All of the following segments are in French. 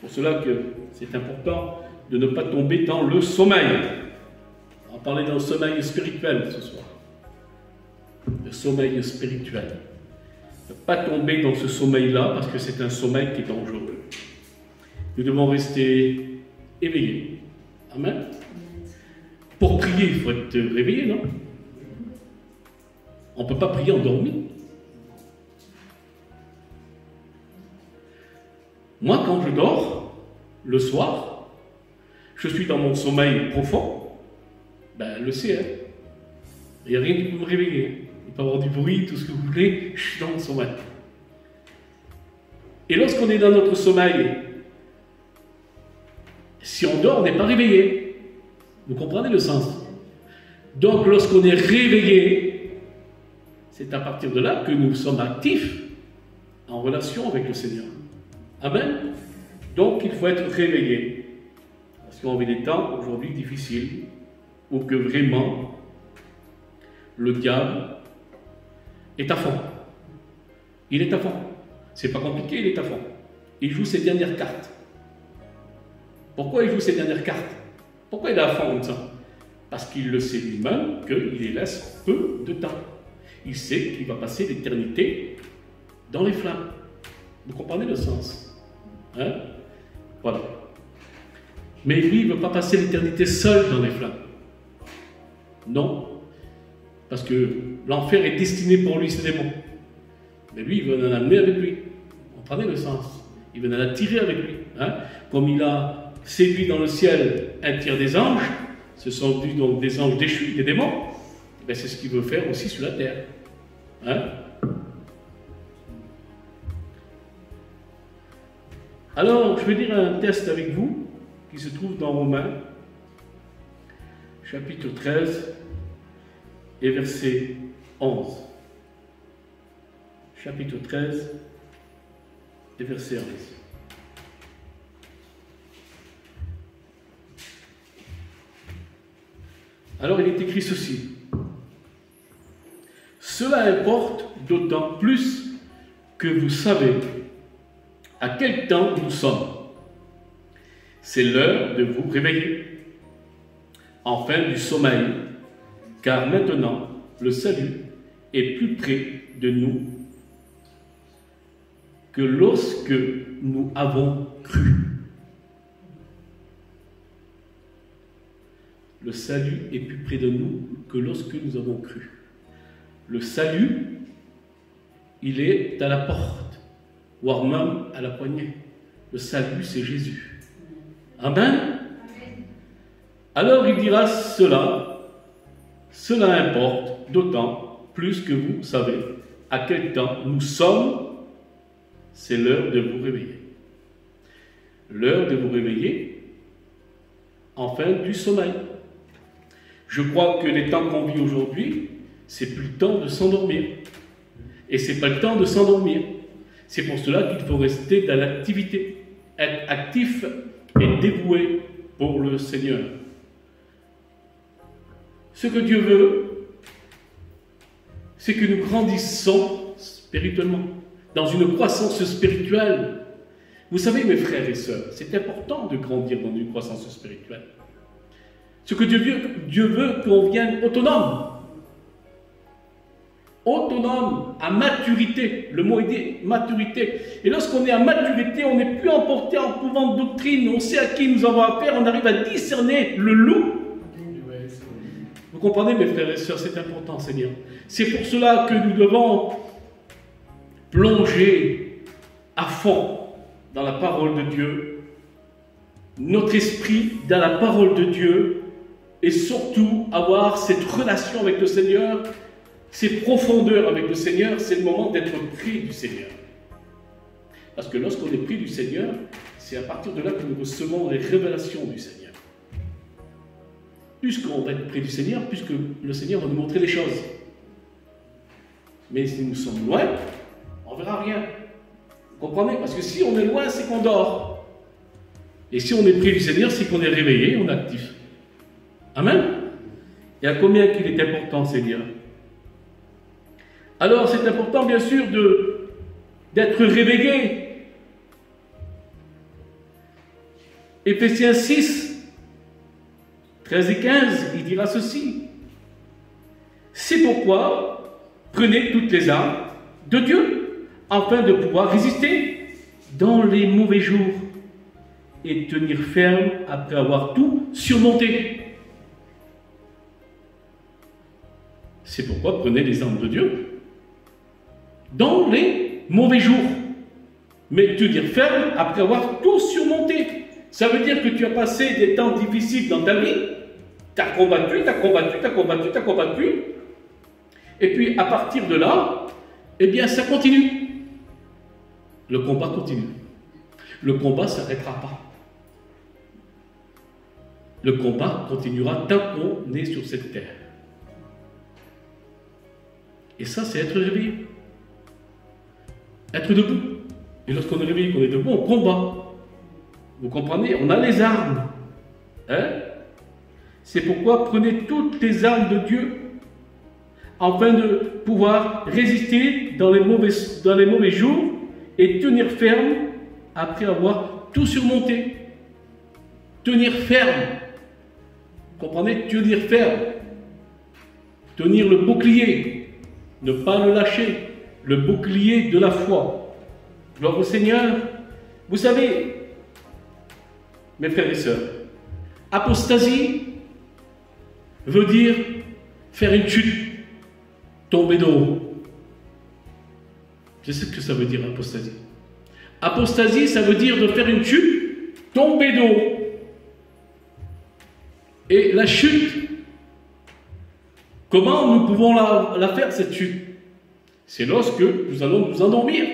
Pour cela que c'est important de ne pas tomber dans le sommeil. On va parler d'un sommeil spirituel ce soir. Le sommeil spirituel. Ne pas tomber dans ce sommeil-là parce que c'est un sommeil qui est dangereux. Nous devons rester éveillés. Amen. Pour prier, il faut être réveillé, non? On ne peut pas prier endormi. Moi, quand je dors, le soir, je suis dans mon sommeil profond, ben, le ciel. Il n'y a rien qui peut me réveiller. Il peut y avoir du bruit, tout ce que vous voulez, je suis dans mon sommeil. Et lorsqu'on est dans notre sommeil, si on dort, on n'est pas réveillé. Vous comprenez le sens? Donc, lorsqu'on est réveillé, c'est à partir de là que nous sommes actifs en relation avec le Seigneur. Amen. Donc, il faut être réveillé. Parce qu'on vit des temps aujourd'hui difficiles où que vraiment le diable est à fond. Il est à fond. C'est pas compliqué, il est à fond. Il joue ses dernières cartes. Pourquoi il joue ses dernières cartes? Pourquoi il est à fond comme ça? Parce qu'il le sait lui-même qu'il les laisse peu de temps. Il sait qu'il va passer l'éternité dans les flammes. Vous comprenez le sens? Hein? Voilà. Mais lui, il ne veut pas passer l'éternité seul dans les flammes. Non. Parce que l'enfer est destiné pour lui, ses démons. Mais lui, il veut en amener avec lui. Vous comprenez le sens? Il veut en attirer avec lui. Hein? Comme il a séduit dans le ciel un tiers des anges, ce sont donc des anges déchus, des démons, ben c'est ce qu'il veut faire aussi sur la terre. Hein? Alors, je vais dire un texte avec vous qui se trouve dans Romains, chapitre 13 et verset 11. Chapitre 13 et verset 11. Alors, il est écrit ceci. Cela importe d'autant plus que vous savez à quel temps nous sommes. C'est l'heure de vous réveiller, enfin du sommeil, car maintenant le salut est plus près de nous que lorsque nous avons cru. Le salut est plus près de nous que lorsque nous avons cru. Le salut, il est à la porte, voire même à la poignée. Le salut, c'est Jésus. Amen. Alors il dira cela importe d'autant plus que vous savez à quel temps nous sommes, c'est l'heure de vous réveiller. L'heure de vous réveiller, enfin du sommeil. Je crois que les temps qu'on vit aujourd'hui, c'est plus le temps de s'endormir. Et c'est pas le temps de s'endormir. C'est pour cela qu'il faut rester dans l'activité, être actif et dévoué pour le Seigneur. Ce que Dieu veut, c'est que nous grandissons spirituellement, dans une croissance spirituelle. Vous savez, mes frères et sœurs, c'est important de grandir dans une croissance spirituelle. Ce que Dieu veut qu'on vienne autonome. Autonome, à maturité. Le mot est dit maturité. Et lorsqu'on est à maturité, on n'est plus emporté en couvent de doctrine. On sait à qui nous avons affaire. On arrive à discerner le loup. Vous comprenez, mes frères et sœurs, c'est important, Seigneur. C'est pour cela que nous devons plonger à fond dans la parole de Dieu, notre esprit dans la parole de Dieu, et surtout avoir cette relation avec le Seigneur, ces profondeurs avec le Seigneur. C'est le moment d'être pris du Seigneur. Parce que lorsqu'on est pris du Seigneur, c'est à partir de là que nous recevons les révélations du Seigneur. Plus qu'on va être pris du Seigneur, plus que le Seigneur va nous montrer les choses. Mais si nous sommes loin, on ne verra rien. Vous comprenez? Parce que si on est loin, c'est qu'on dort. Et si on est pris du Seigneur, c'est qu'on est réveillé, on est actif. Amen. Et à combien qu'il est important, Seigneur? Alors, c'est important, bien sûr, d'être réveillé. Éphésiens 6, 13 et 15, il dira ceci. C'est pourquoi prenez toutes les armes de Dieu afin de pouvoir résister dans les mauvais jours et tenir ferme après avoir tout surmonté. C'est pourquoi prenez les armes de Dieu dans les mauvais jours, mais tenir ferme après avoir tout surmonté. Ça veut dire que tu as passé des temps difficiles dans ta vie, tu as combattu, tu as combattu, tu as combattu, tu as combattu, et puis à partir de là, eh bien ça continue. Le combat continue. Le combat ne s'arrêtera pas. Le combat continuera tant qu'on est sur cette terre. Et ça, c'est être réveillé. Être debout. Et lorsqu'on est réveillé, qu'on est debout, on combat. Vous comprenez? On a les armes. Hein? C'est pourquoi prenez toutes les armes de Dieu afin de pouvoir résister dans les mauvais jours et tenir ferme après avoir tout surmonté. Tenir ferme. Vous comprenez? Tenir ferme. Tenir le bouclier. Ne pas le lâcher. Le bouclier de la foi. Gloire au Seigneur. Vous savez, mes frères et sœurs, apostasie veut dire faire une chute, tomber de haut. Je sais ce que ça veut dire, apostasie. Apostasie, ça veut dire de faire une chute, tomber de haut. Et la chute, comment nous pouvons la faire, cette chute? C'est lorsque nous allons nous endormir.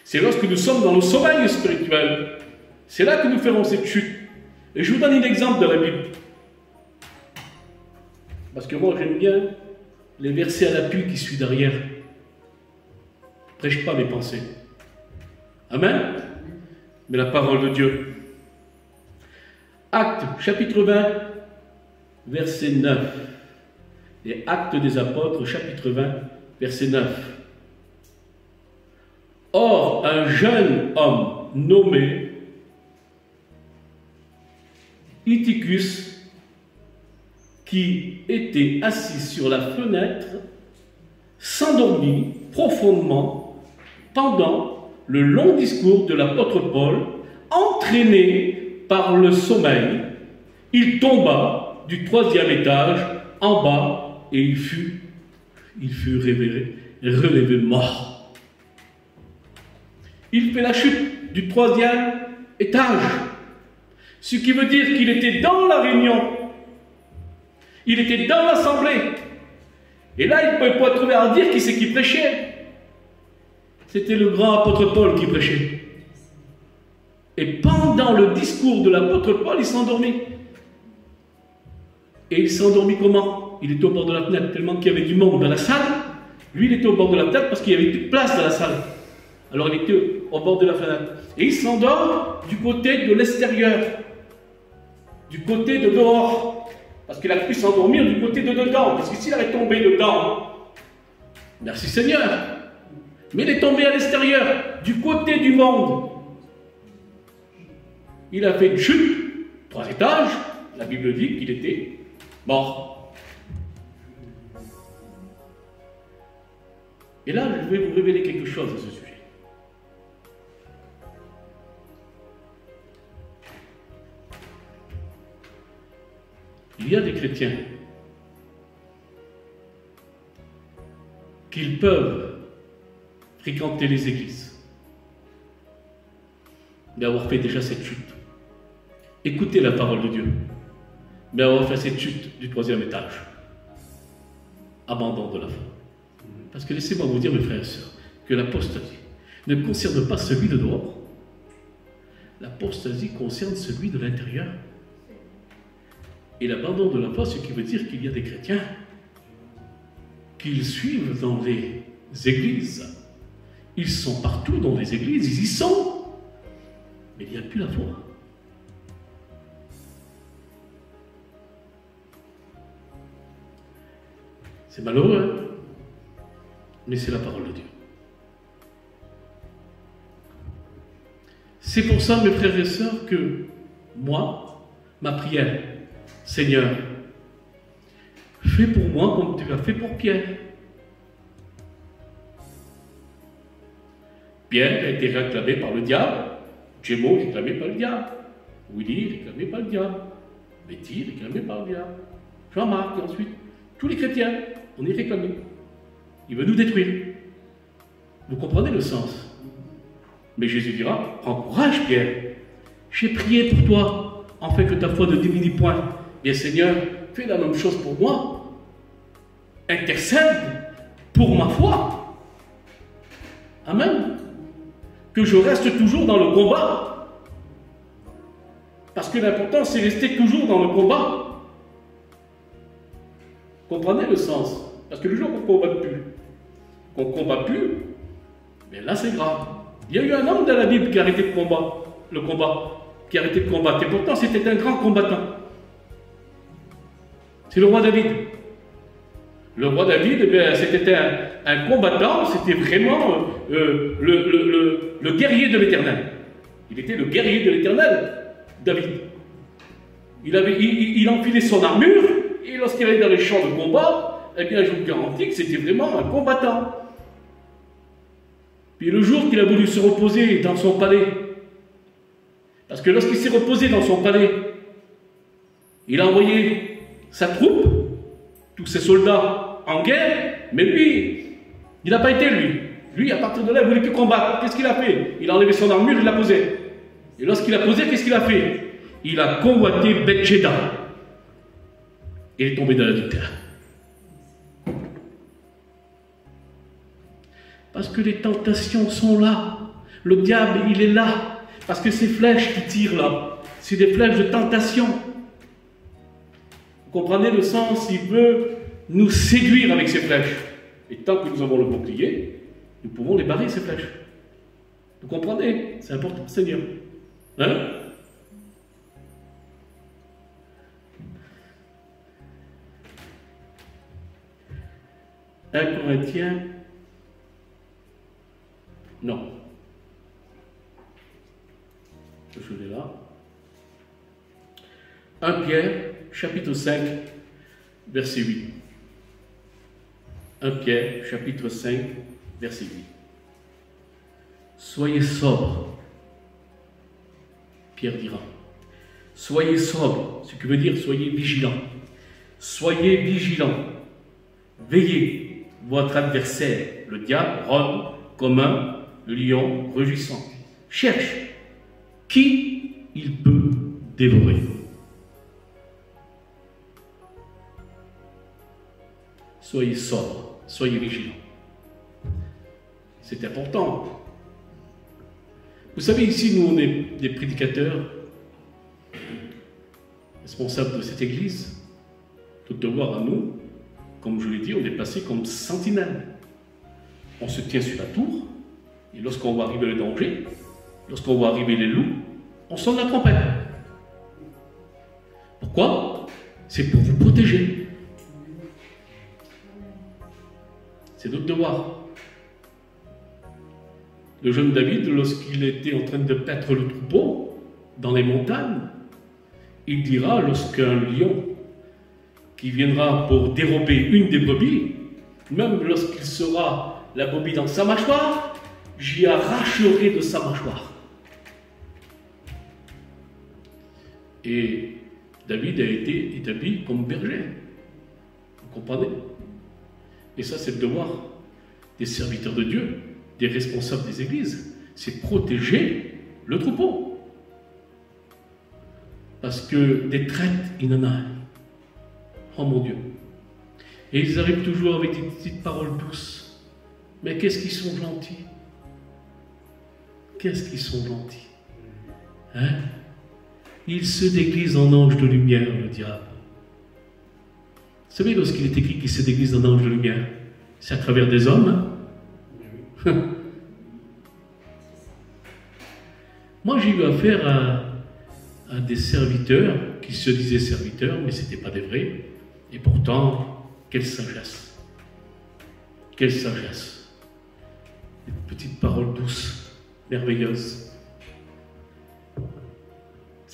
C'est lorsque nous sommes dans le sommeil spirituel. C'est là que nous ferons cette chute. Et je vous donne un exemple de la Bible. Parce que moi, j'aime bien les versets à l'appui qui suivent derrière. Je ne prêche pas mes pensées. Amen. Mais la parole de Dieu. Actes, chapitre 20, verset 9. Les Actes des Apôtres, chapitre 20, verset 9. Or, un jeune homme nommé Eutychus, qui était assis sur la fenêtre, s'endormit profondément pendant le long discours de l'apôtre Paul. Entraîné par le sommeil, il tomba du 3e étage en bas et il fut relevé mort. Il fait la chute du 3e étage. Ce qui veut dire qu'il était dans la réunion. Il était dans l'assemblée. Et là, il ne pouvait pas trouver à dire qui c'est qui prêchait. C'était le grand apôtre Paul qui prêchait. Et pendant le discours de l'apôtre Paul, il s'endormit. Et il s'endormit comment? Il était au bord de la fenêtre, tellement qu'il y avait du monde dans la salle. Lui, il était au bord de la fenêtre parce qu'il y avait toute place dans la salle. Alors, il était au bord de la fenêtre. Et il s'endort du côté de l'extérieur. Du côté de dehors. Parce qu'il a pu s'endormir du côté de dedans. Parce que s'il avait tombé dedans, merci Seigneur. Mais il est tombé à l'extérieur, du côté du monde. Il a fait une chute, 3 étages. La Bible dit qu'il était mort. Et là, je vais vous révéler quelque chose à ce sujet. Il y a des chrétiens qui peuvent fréquenter les églises, mais avoir fait déjà cette chute. Écoutez la parole de Dieu, mais avoir fait cette chute du 3e étage. Abandon de la foi. Parce que laissez-moi vous dire, mes frères et sœurs, que l'apostasie ne concerne pas celui de dehors. L'apostasie concerne celui de l'intérieur. Et l'abandon de la foi, ce qui veut dire qu'il y a des chrétiens qu'ils suivent dans les églises. Ils sont partout dans les églises, ils y sont. Mais il n'y a plus la foi. C'est malheureux, hein? Mais c'est la parole de Dieu. C'est pour ça, mes frères et sœurs, que moi, ma prière, Seigneur, fais pour moi comme tu as fait pour Pierre. Pierre a été réclamé par le diable, Gémeaux réclamé par le diable, Willy réclamé par le diable, Betty réclamé par le diable, Jean-Marc et ensuite, tous les chrétiens, on est réclamés. Il veut nous détruire. Vous comprenez le sens? Mais Jésus dira, prends courage Pierre, j'ai prié pour toi, afin que ta foi ne diminue point. Bien Seigneur, fais la même chose pour moi. Intercède pour ma foi. Amen. Que je reste toujours dans le combat. Parce que l'important, c'est rester toujours dans le combat. Comprenez le sens? Parce que le jour qu'on ne combat plus, bien là c'est grave. Il y a eu un homme dans la Bible qui a arrêté de qui a arrêté de combattre. Et pourtant, c'était un grand combattant. C'est le roi David. Le roi David, eh bien, c'était un combattant, c'était vraiment le guerrier de l'Éternel. Il était le guerrier de l'Éternel, David. Il enfilait son armure, et lorsqu'il allait dans les champs de combat, eh bien, je vous garantis que c'était vraiment un combattant. Puis le jour qu'il a voulu se reposer dans son palais, parce que lorsqu'il s'est reposé dans son palais, il a envoyé sa troupe, tous ses soldats en guerre, mais lui, il n'a pas été lui. Lui, à partir de là, il ne voulait plus combattre. Qu'est-ce qu'il a fait? Il a enlevé son armure, il l'a posée. Et lorsqu'il a posé, qu'est-ce qu'il a fait? Il a convoité Beth-Jéda. Et il est tombé dans l'adultère. Parce que les tentations sont là. Le diable, il est là. Parce que ces flèches qui tirent là, c'est des flèches de tentation. Vous comprenez le sens? Il veut nous séduire avec ces flèches. Et tant que nous avons le bouclier, nous pouvons les barrer, ces flèches. Vous comprenez? C'est important, Seigneur. Hein? Un Corinthien. Non. Je l'ai là. 1 Pierre, chapitre 5, verset 8. 1 Pierre, chapitre 5, verset 8. Soyez sobres. Pierre dira. Soyez sobres, ce qui veut dire soyez vigilants. Soyez vigilants. Veillez. Votre adversaire, le diable, rôde comme un lion rugissant. Cherche qui il peut dévorer. Soyez sobres, soyez vigilants. C'est important. Vous savez, ici, nous, on est des prédicateurs, responsables de cette église. Tout devoir à nous, comme je l'ai dit, on est placé comme sentinelle. On se tient sur la tour, et lorsqu'on voit arriver le danger, lorsqu'on voit arriver les loups, on sonne la trompette. Pourquoi? C'est pour vous protéger. C'est notre devoir. Le jeune David, lorsqu'il était en train de paître le troupeau dans les montagnes, il dira, lorsqu'un lion qui viendra pour dérober une des brebis, même lorsqu'il sera la brebis dans sa mâchoire, j'y arracherai de sa mâchoire. Et David a été établi comme berger. Vous comprenez? Et ça, c'est le devoir des serviteurs de Dieu, des responsables des églises, c'est protéger le troupeau. Parce que des traites, il en a un. Oh mon Dieu. Et ils arrivent toujours avec des petites paroles douces. Mais qu'est-ce qu'ils sont gentils. Qu'est-ce qu'ils sont gentils. Hein? Il se déguise en ange de lumière, le diable. Vous savez, lorsqu'il est écrit qu'il se déguise en ange de lumière, c'est à travers des hommes. Hein? Moi, j'ai eu affaire à des serviteurs qui se disaient serviteurs, mais ce n'étaient pas des vrais. Et pourtant, quelle sagesse. Quelle sagesse. Des petites paroles douces, merveilleuses.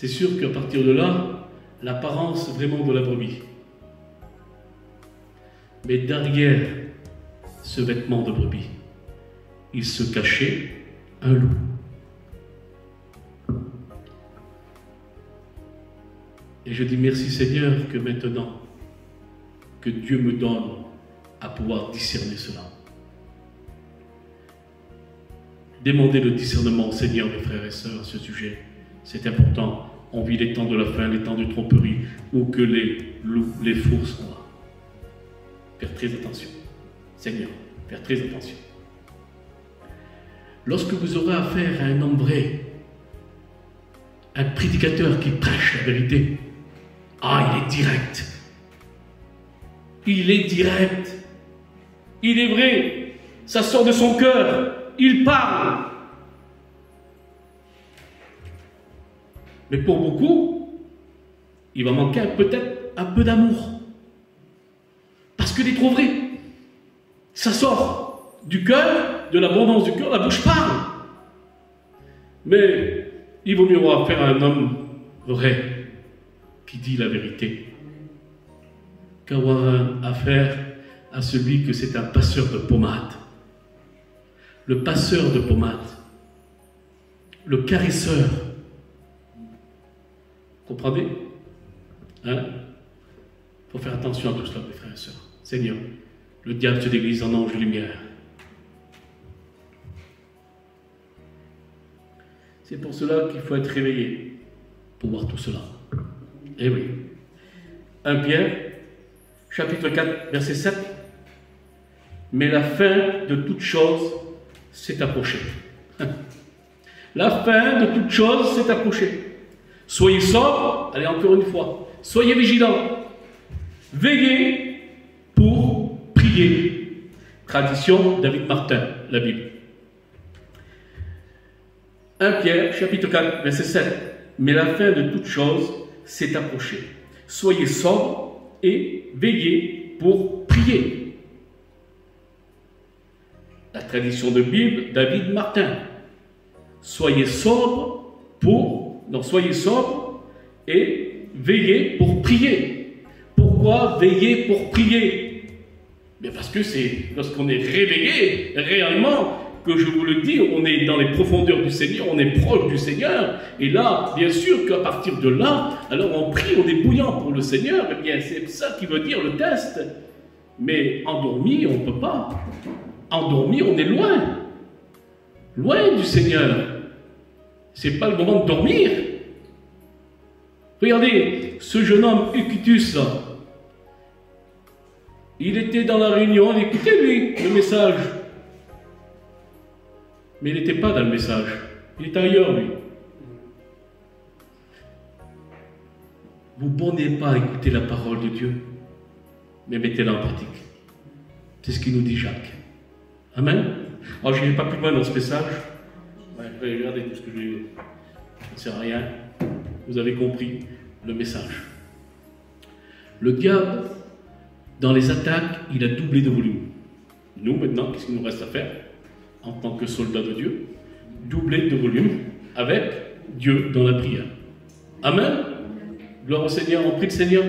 c'est sûr qu'à partir de là, l'apparence vraiment de la brebis. Mais derrière ce vêtement de brebis, il se cachait un loup. Et je dis merci Seigneur que maintenant, que Dieu me donne à pouvoir discerner cela. Demandez le discernement au Seigneur, mes frères et sœurs, à ce sujet. C'est important. On vit les temps de la faim, les temps de tromperie, où que les loups, les fours sont là. Faire très attention. Seigneur, faire très attention. Lorsque vous aurez affaire à un homme vrai, un prédicateur qui prêche la vérité, il est direct. Il est direct. Il est vrai. Ça sort de son cœur. Il parle. Mais pour beaucoup, il va manquer peut-être un peu d'amour. Parce qu'il est trop vrai. Ça sort du cœur, de l'abondance du cœur, la bouche parle. Mais il vaut mieux avoir affaire à un homme vrai qui dit la vérité qu'avoir affaire à celui que c'est un passeur de pommade. Le passeur de pommade, le caresseur. Comprenez? Il faut faire attention à tout cela, mes frères et sœurs. Seigneur, le diable se déguise en ange de lumière. C'est pour cela qu'il faut être réveillé pour voir tout cela. Eh oui. 1 Pierre, chapitre 4, verset 7. Mais la fin de toute chose s'est approchée. La fin de toute chose s'est approchée. Soyez sobres, allez encore une fois, soyez vigilants, veillez pour prier. Tradition David Martin, la Bible. 1 Pierre, chapitre 4, verset 7. Mais la fin de toute chose s'est approchée. Soyez sobres et veillez pour prier. La tradition de Bible, David Martin. Soyez sobres et veillez pour prier. Pourquoi veiller pour prier? Mais parce que c'est lorsqu'on est réveillé réellement, que je vous le dis, on est dans les profondeurs du Seigneur, on est proche du Seigneur, et là, bien sûr qu'à partir de là, alors on prie, on est bouillant pour le Seigneur, et bien c'est ça qui veut dire le test. Mais endormi, on ne peut pas. Endormi, on est loin. Loin du Seigneur. C'est pas le moment de dormir. Regardez, ce jeune homme, Eutychus, là, il était dans la réunion, il écoutait lui, le message. Mais il n'était pas dans le message. Il était ailleurs, lui. Vous ne bornez pas à écouter la parole de Dieu, mais mettez-la en pratique. C'est ce qu'il nous dit Jacques. Amen. Alors, je n'irai pas plus loin dans ce message. Regardez tout ce que j'ai. Ça ne sert à rien. Vous avez compris le message. Le diable, dans les attaques, il a doublé de volume. Nous, maintenant, qu'est-ce qu'il nous reste à faire en tant que soldats de Dieu? Doubler de volume avec Dieu dans la prière. Amen. Gloire au Seigneur, on prie le Seigneur.